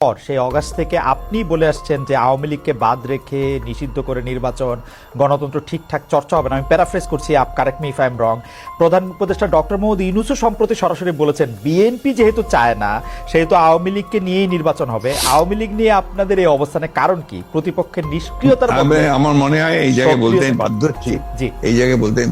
সেই অগাস্ট থেকে আপনি বলে আসছেন যে আওয়ামী লীগকে বাদ রেখে নিষিদ্ধ করে নির্বাচন, গণতন্ত্র ঠিকঠাক চর্চা হবে না। আমি প্যারাফ্রেজ করছি, correct me if I am রং। প্রধান উপদেষ্টা ডক্টর মোহাম্মদ ইউনূসও সম্প্রতি সরাসরি বলেছেন বিএনপি যেহেতু চায় না সেহেতু আওয়ামী লীগকে নিয়েই নির্বাচন হবে। আওয়ামী লীগ নিয়ে আপনাদের এই অবস্থানের কারণ কি? প্রতিপক্ষের নিষ্ক্রিয়তার আমার মনে হয় এই জায়গায় বলতে আমি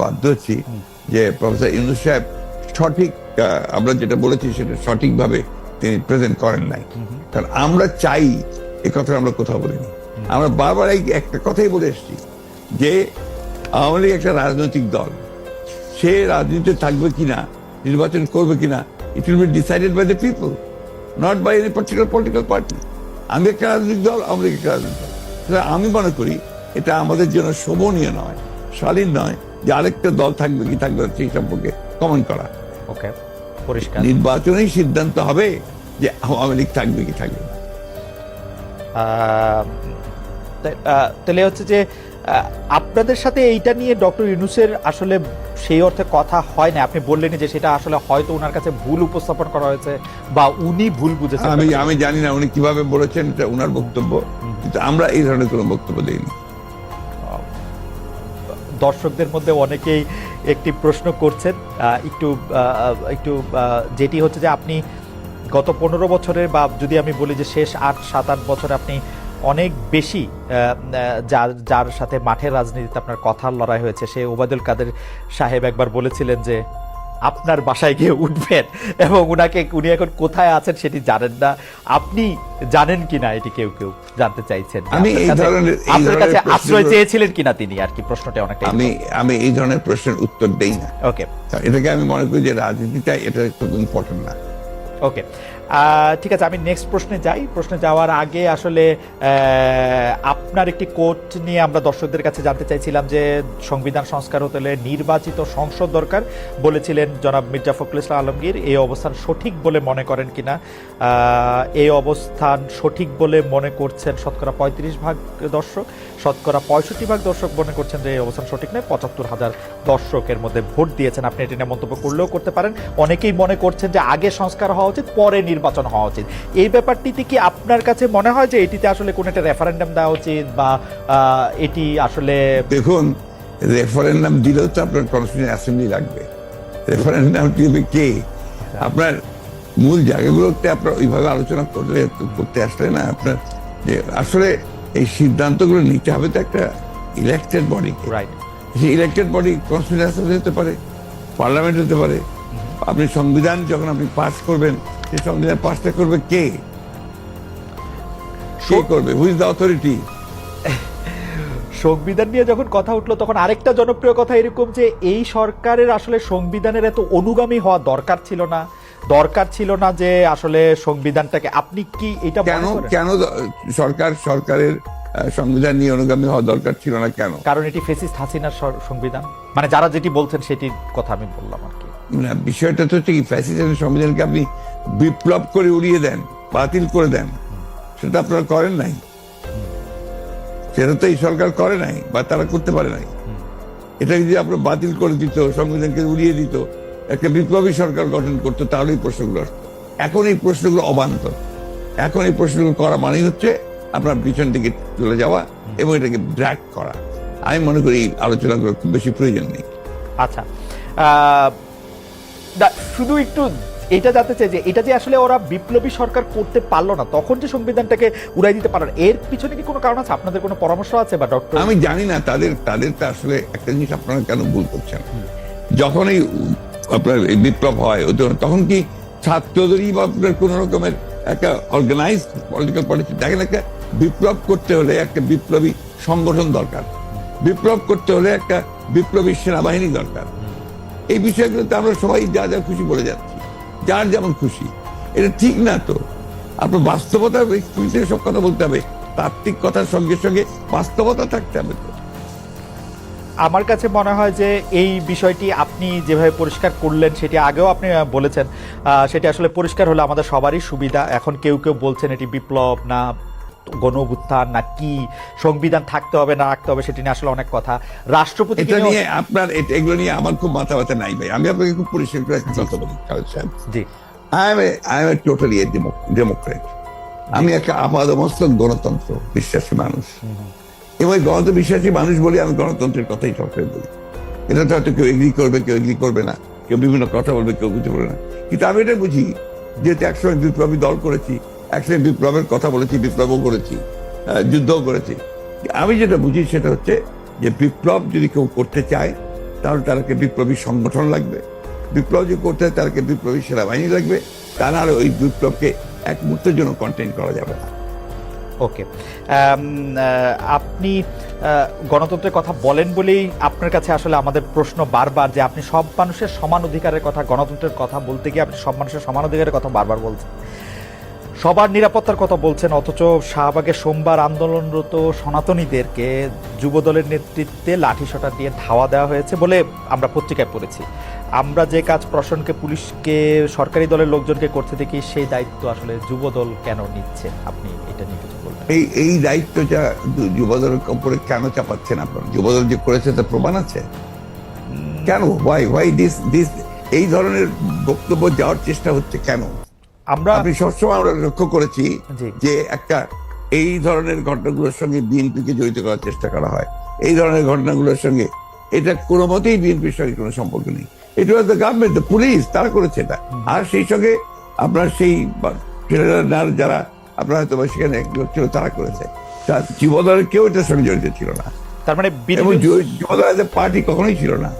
বাধ্য হচ্ছি, যে প্রফেসর ইউনূস সাহেব সঠিক, আমরা যেটা বলেছি সেটা সঠিকভাবে তিনি প্রেজেন্ট করেন নাই। কারণ আমরা চাই এ কথা আমরা কোথাও বলিনি। আমরা বারবার একটা কথাই বলে এসেছি যে আওয়ামী লীগ একটা রাজনৈতিক দল, সে রাজনীতিতে থাকবে কিনা, নির্বাচন করবে কিনা, it will be decided by the people, not by any particular political party. আমি একটা রাজনৈতিক দল, আওয়ামী লীগ একটা রাজনৈতিক দল। আমি মনে করি এটা আমাদের জন্য শোভনীয় নয়, শালীন নয় যে আরেকটা দল থাকবে কি থাকবে সেই সম্পর্কে কমেন্ট করা। ওকে, পরিষ্কার। নির্বাচনেই সিদ্ধান্ত হবে যে আওয়ামী লীগ থাকবে কি থাকবে না। তাহলে হচ্ছে যে আপনাদের সাথে এইটা নিয়ে ডক্টর ইউনূসের আসলে সেই অর্থে কথা হয় না। আপনি বললেন যে সেটা আসলে হয়তো ওনার কাছে ভুল উপস্থাপন করা হয়েছে বা উনি ভুল বুঝেছেন। আমি জানি না উনি কিভাবে বলেছেন, এটা ওনার বক্তব্য, কিন্তু আমরা এই ধরনের কোনো বক্তব্য দিইনি। দর্শকদের মধ্যে অনেকেই একটি প্রশ্ন করছেন, একটু যেটি হচ্ছে যে আপনি গত 15 বছরের, বা যদি আমি বলি যে শেষ 7-8 বছরে আপনি অনেক বেশি যার সাথে মাঠের রাজনীতিতে আপনার কথার লড়াই হয়েছে, সে ওবায়দুল কাদের সাহেব একবার বলেছিলেন যে আপনার বাসায় গিয়ে উঠবেন এবং উনি এখন কোথায় আছেন সেটি জানেন না। আপনি জানেন কিনা এটি কেউ জানতে চাইছেন। আপনার কাছে আশ্রয় চেয়েছিলেন কিনা তিনি, আর কি প্রশ্নটা অনেকটা। আমি এই ধরনের প্রশ্নের উত্তর দেই না। ওকে, এটাকে আমি মনে করি যে রাজনীতিটা এটা খুব ইম্পর্টেন্ট না। ওকে, ঠিক আছে, আমি নেক্সট প্রশ্নে যাই। প্রশ্নে যাওয়ার আগে আসলে আপনার একটি কোট নিয়ে আমরা দর্শকদের কাছে জানতে চাইছিলাম যে সংবিধান সংস্কার হতে হলে নির্বাচিত সংসদ দরকার বলেছিলেন জনাব মির্জা ফখরুল ইসলাম আলমগীর। এই অবস্থান সঠিক বলে মনে করেন কিনা? এই অবস্থান সঠিক বলে মনে করছেন শতকরা 35% দর্শক, শতকরা 65% দর্শক মনে করছেন যে এই অবস্থান সঠিক নয়। 75,000 দর্শকের মধ্যে ভোট দিয়েছেন। আপনি এটা নিয়ে মন্তব্য করলেও করতে পারেন। অনেকেই মনে করছেন যে আগে সংস্কার হওয়া উচিত, পরে নির্বাচন হওয়া উচিত। এই ব্যাপারটিতে কি আপনার কাছে মনে হয় যে এটিতে আসলে কোন একটা রেফারেন্ডাম দেওয়া উচিত, বা এটি আসলে? দেখুন, রেফারেন্ডাম দিলেও তো আপনার কনস্টিটিউশন অ্যাসেম্বলি লাগবে। রেফারেন্ডাম দিবে কে? আপনার মূল জায়গাগুলোতে আপনার ওইভাবে আলোচনা করতে আসলে না, আপনার যে আসলে এই সিদ্ধান্তগুলো নিতে হবে তো একটা ইলেক্টেড বডি। সেই ইলেক্টেড বডি কনস্টিটিউশন অ্যাসেম্বলি হতে পারে, পার্লামেন্ট হতে পারে। আপনি সংবিধান যখন আপনি পাস করবেন, সেই সংবিধান পাসটা করবে কে? করবে, হু ইজ দ্য অথরিটি? সংবিধান নিয়ে যখন কথা উঠলো তখন আরেকটা জনপ্রিয় কথা এরকম যে এই সরকারের আসলে সংবিধানের এত অনুগামী হওয়া দরকার ছিল না যে আসলে সংবিধানটাকে, আপনি কি এটা কেন সরকারের সংবিধান নিয়ে অনুগামী হওয়া দরকার ছিল না কেন? কারণ এটি ফ্যাসিস্ট হাসিনার সংবিধান, মানে যারা যেটি বলছেন সেটির কথা আমি বললাম আর কি। না, বিষয়টা তো হচ্ছে কি, ফ্যাসিস্টের সংবিধানকে আপনি বিপ্লব করে উড়িয়ে দেন, বাতিল করে দেন, সেটা আপনারা করেন নাই। সেটা তো এই সরকার করে নাই, বা তারা করতে পারে নাই। এটা যদি আপনার বাতিল করে দিত, সংবিধানকে উড়িয়ে দিত, একটা বিপ্লবী সরকার গঠন করতো, তাহলে এই প্রশ্নগুলো আসতো। এখন এই প্রশ্নগুলো অবান্তর। এখন এই প্রশ্নগুলো করা মানেই হচ্ছে আপনার পিছন দিকে চলে যাওয়া এবং এটাকে ড্র্যাগ করা। আমি মনে করি এই আলোচনাগুলো খুব বেশি প্রয়োজন নেই। আচ্ছা, শুধু একটু এটা জানতে চাই যে এটা যে আসলে ওরা বিপ্লবী সরকার করতে পারলো না, তখন যে সংবিধানটাকে উড়াই দিতে পারলো, এর পিছনে কি কোনো কারণ আছে? আপনাদের কোনো পরামর্শ আছে? বা ডক্টর, আমি জানি না, তাদের তো আসলে একটা জিনিস আপনারা কেন ভুল করছেন। যখন এই আপনার বিপ্লব হয়, তখন কি ছাত্রদেরই বা আপনার কোন রকমের একটা অর্গানাইজ পলিটিক্যাল পার্টি? দেখেন, একটা বিপ্লব করতে হলে একটা বিপ্লবী সংগঠন দরকার, বিপ্লব করতে হলে একটা বিপ্লবী সেনাবাহিনী দরকার। এই বিষয়গুলোতে আমরা সবাই যা যা খুশি বলে যাচ্ছি, যার যেমন খুশি। এটা ঠিক না তো। আপনার বাস্তবতা সব কথা বলতে হবে, তাত্ত্বিক কথার সঙ্গে সঙ্গে বাস্তবতা থাকতে হবে। তো আমার কাছে মনে হয় যে এই বিষয়টি আপনি যেভাবে পরিষ্কার করলেন, সেটি আগেও আপনি বলেছেন, সেটি আসলে পরিষ্কার হলে আমাদের সবারই সুবিধা। এখন কেউ বলছেন এটি বিপ্লব না গণ অভ্যুত্থান না কি, সংবিধান থাকতে হবে না রাখতে হবে, সেটি নিয়ে আসলে অনেক কথা। রাষ্ট্রপতি নিয়ে আপনার এগুলো নিয়ে আমার খুব মাথা ব্যথা নাই ভাই। আমি আপনাকে খুব পরিষ্কার করে একটা কথা বলি, খালেদ সাহেব। জি, I am a totally a Democrat. আমি একটা আপাদমস্তক গণতন্ত্র বিশ্বাসী মানুষ, এবং এই গণতন্ত্র বিশ্বাসী মানুষ বলে আমি গণতন্ত্রের কথাই সবসময় বলি। এটা তো হয়তো কেউ এগ্রি করবে, কেউ এগ্রি করবে না, কেউ বিভিন্ন কথা বলবে, কেউ বুঝতে পারবে না, কিন্তু আমি এটা বুঝি যেহেতু একসময় বিপ্লবী দল করেছি, একসময় বিপ্লবের কথা বলেছি, বিপ্লবও করেছি, যুদ্ধও করেছি। আমি যেটা বুঝি সেটা হচ্ছে যে বিপ্লব যদি কেউ করতে চায় তাহলে তাদেরকে বিপ্লবী সংগঠন লাগবে, বিপ্লব যদি করতে হয় তাদেরকে বিপ্লবী সেনাবাহিনী লাগবে, তা না হলে ওই বিপ্লবকে এক মুহূর্তের জন্য কন্টেইন করা যাবে না। ওকে, আপনি গণতন্ত্রের কথা বলেন বলেই আপনার কাছে আসলে আমাদের প্রশ্ন বারবার যে আপনি সব মানুষের সমান অধিকারের কথা, গণতন্ত্রের কথা বলতে গিয়ে আপনি সব মানুষের সমান অধিকারের কথা বারবার বলছেন, সবার নিরাপত্তার কথা বলছেন, অথচ শাহবাগে সোমবার আন্দোলনরত সনাতনীদেরকে যুবদলের নেতৃত্বে লাঠিসোঁটা দিয়ে ধাওয়া দেওয়া হয়েছে বলে আমরা পত্রিকায় পড়েছি। আমরা যে কাজ প্রশাসনকে, পুলিশকে, সরকারি দলের লোকজনকে করতে দেখি, সেই দায়িত্ব আসলে যুবদল কেন নিচ্ছে? আপনি এটা নিয়ে কিছু বলবেন? এই দায়িত্বটা যুবদলের উপরে কেন চাপাচ্ছেন আপনার? যুবদল যে করেছে তার প্রমাণ আছে কেন? ওয়াই দিস এই ধরনের বক্তব্য যাওয়ার চেষ্টা হচ্ছে কেন? আপনি সবসময় আমরা লক্ষ্য করেছি যে একটা এই ধরনের ঘটনাগুলোর সঙ্গে বিএনপিকে জড়িত করার চেষ্টা করা হয়। এই ধরনের ঘটনাগুলোর সঙ্গে এটা কোনো মতেই বিএনপির সঙ্গে কোনো সম্পর্ক নেই। এটা was the government, the police, তারা করেছে এটা। আর সেই সঙ্গে আপনার সেই যারা আপনার হয়তো সেখানে ছিল তারা করেছে, যুবদলের কেউ এটার সঙ্গে জড়িত ছিল না। তার মানে যুবদল পার্টি কখনোই ছিল না।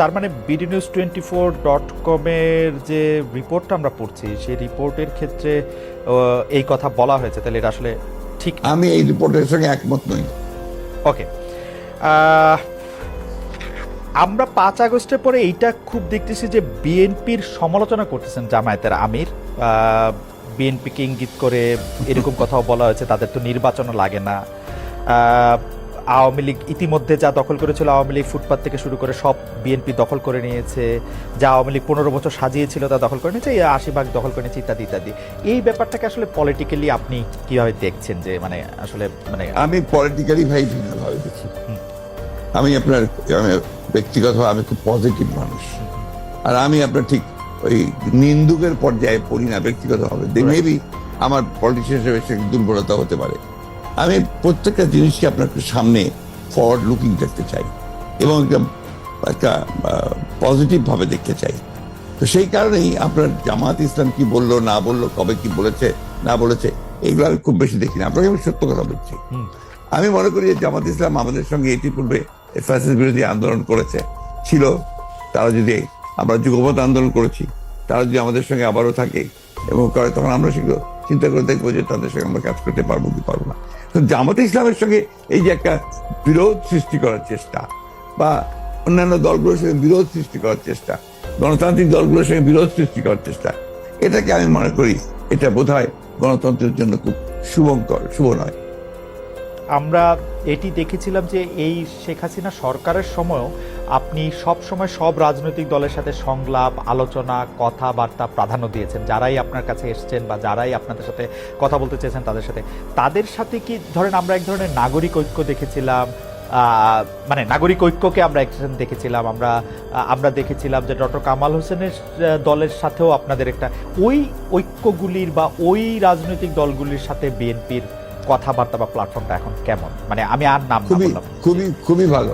তার মানে bdnews24.com এর যে রিপোর্টটা আমরা পড়ছি, সেই রিপোর্টের ক্ষেত্রে এই কথা বলা হয়েছে, তাহলে এটা আসলে ঠিক? আমি এই রিপোর্টের সঙ্গে একমত নই। ওকে, আমরা 5 আগস্টের পরে এইটা খুব দেখতেছি যে বিএনপির সমালোচনা করতেছেন জামায়াতের আমির, বিএনপিকে ইঙ্গিত করে এরকম কথাও বলা হয়েছে তাদের তো নির্বাচনও লাগে না। আওয়ামী লীগ ইতিমধ্যে যা দখল করেছিল, আওয়ামী লীগ ফুটপাত থেকে শুরু করে সব বিএনপি দখল করে নিয়েছে, যা আওয়ামী লীগ 15 বছর সাজিয়েছিল তা দখল করে নিয়েছে, 80% দখল করে নিয়েছে, ইত্যাদি ইত্যাদি। এই ব্যাপারটাকে আসলে পলিটিক্যালি আপনি কিভাবে দেখছেন? যে মানে আসলে মানে আমি পলিটিক্যালি ভিন্নভাবে দেখি। আমি আপনার ব্যক্তিগতভাবে আমি খুব পজিটিভ মানুষ, আর আমি আপনার ঠিক ওই নিন্দুকের পর্যায়ে পড়ি না ব্যক্তিগতভাবে। মেবি আমার পলিটিশিয়ান হিসেবে দুর্বলতা হতে পারে। আমি প্রত্যেকটা জিনিসকে আপনার সামনে ফরওয়ার্ড লুকিং দেখতে চাই এবং একটা পজিটিভ ভাবে দেখতে চাই। তো সেই কারণেই আপনার জামাত ইসলাম কি বললো না বললো, কবে কি বলেছে না বলেছে, এগুলো আমি খুব বেশি দেখি না। আপনাকে আমি সত্য কথা বলছি। আমি মনে করি যে জামাত ইসলাম আমাদের সঙ্গে ইতিপূর্বে ফ্যাসিস্ট বিরোধী আন্দোলন করেছে, ছিল। তারা যদি, আমরা যুগপৎ আন্দোলন করেছি, তারা যদি আমাদের সঙ্গে আবারও থাকে এবং করে, তখন আমরা সেগুলো চিন্তা করে দেখবো যে তাদের সঙ্গে আমরা কাজ করতে পারবো কি পারবো না। জামাত ইসলামের সঙ্গে এই যে একটা বিরোধ সৃষ্টি করার চেষ্টা, বা অন্যান্য দলগুলোর সঙ্গে বিরোধ সৃষ্টি করার চেষ্টা, গণতান্ত্রিক দলগুলোর সঙ্গে বিরোধ সৃষ্টি করার চেষ্টা, এটাকে আমি মনে করি এটা বোধহয় গণতন্ত্রের জন্য খুব শুভ নয়। আমরা এটি দেখেছিলাম যে এই শেখ হাসিনা সরকারের সময়ও আপনি সব সময় সব রাজনৈতিক দলের সাথে সংলাপ, আলোচনা, কথাবার্তা প্রাধান্য দিয়েছেন। যারাই আপনার কাছে এসছেন বা যারাই আপনাদের সাথে কথা বলতে চেয়েছেন তাদের সাথে কি ধরেন আমরা এক ধরনের নাগরিক ঐক্য দেখেছিলাম, মানে নাগরিক ঐক্যকে আমরা একসাথে দেখেছিলাম। আমরা দেখেছিলাম যে ডক্টর কামাল হোসেনের দলের সাথেও আপনাদের একটা ওই ঐক্যগুলির বা ওই রাজনৈতিক দলগুলির সাথে বিএনপির কথাবার্তা বা প্ল্যাটফর্মটা এখন কেমন? মানে আমি আর নাম বললাম, খুবই ভালো।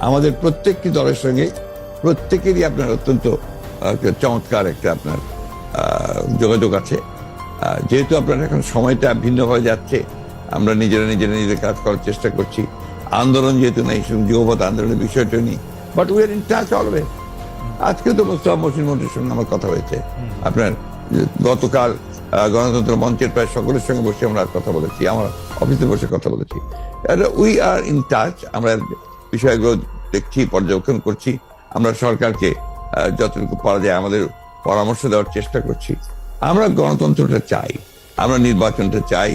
আমাদের প্রত্যেকটি দলের সঙ্গে প্রত্যেকেরই আপনার অত্যন্ত চমৎকার একটা আপনার যোগাযোগ আছে। যেহেতু আপনার এখন সময়টা ভিন্নভাবে যাচ্ছে, আমরা নিজেদের কাজ করার চেষ্টা করছি। আন্দোলন যেহেতু নেই, যুগপৎ আন্দোলনের বিষয়টা নেই, but we are in touch always. আজকে তো মোস্তফা মহসিন মন্ত্রীর সঙ্গে আমার কথা হয়েছে, আপনার গতকাল গণতন্ত্র মঞ্চের প্রায় সকলের সঙ্গে বসে আমরা কথা বলেছি, আমার অফিসে বসে কথা বলেছি। We are in touch. আমরা বিষয়গুলো দেখছি, পর্যবেক্ষণ করছি। আমরা সরকারকে যতটুকু পারা যায় আমাদের পরামর্শ দেওয়ার চেষ্টা করছি। আমরা গণতন্ত্রটা চাই, আমরা নির্বাচনটা চাই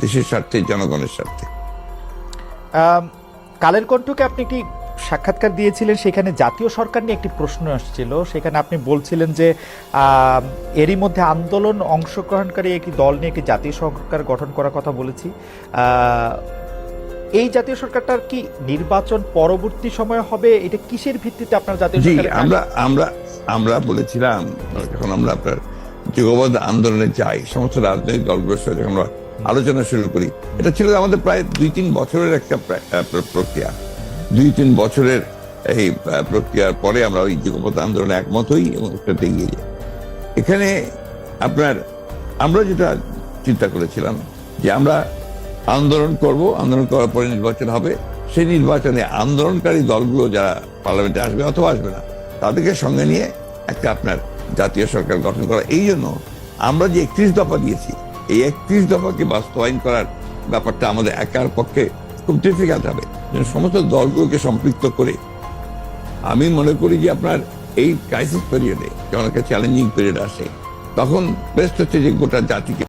দেশের স্বার্থে, জনগণের স্বার্থে। কালের কণ্ঠকে আপনি একটি সাক্ষাৎকার দিয়েছিলেন, সেখানে জাতীয় সরকার নিয়ে একটি প্রশ্ন আসছিল। সেখানে আপনি বলছিলেন যে এরই মধ্যে আন্দোলন অংশগ্রহণকারী একটি দল নিয়ে একটি জাতীয় সরকার গঠন করার কথা বলেছি। এই জাতীয় সরকারটার কি নির্বাচন পরবর্তী সময়ে হবে? এটা কিসের ভিত্তিতে আপনার জাতীয় সরকার? আমরা বলেছিলাম যখন আমরা আপনার যুগপৎ আন্দোলনে যাই, সমস্ত রাজনৈতিক দলগুলোর সাথে আমরা আলোচনা শুরু করি। এটা ছিল আমাদের প্রায় 2-3 বছরের একটা প্রক্রিয়া। 2-3 বছরের এই প্রক্রিয়ার পরে আমরা ওই যুগপৎ আন্দোলনে একমত হই এবং এটাতে এগিয়ে যাই। এখানে আমরা যেটা চিন্তা করেছিলাম যে আমরা আন্দোলন করব, আন্দোলন করার পরে নির্বাচন হবে, সেই নির্বাচনে আন্দোলনকারী দলগুলো যারা পার্লামেন্টে আসবে অথবা আসবে না তাদেরকে সঙ্গে নিয়ে একটা আপনার জাতীয় সরকার গঠন করা। এই জন্য আমরা যে 31 দফা দিয়েছি, এই 31 দফাকে বাস্তবায়ন করার ব্যাপারটা আমাদের একার পক্ষে খুব ডিফিকাল্ট হবে। সমস্ত দলগুলোকে সম্পৃক্ত করে আমি মনে করি যে আপনার এই ক্রাইসিস পিরিয়ডে যখন একটা চ্যালেঞ্জিং পিরিয়ড আসে, তখন বেস্ট হচ্ছে যে গোটা জাতিকে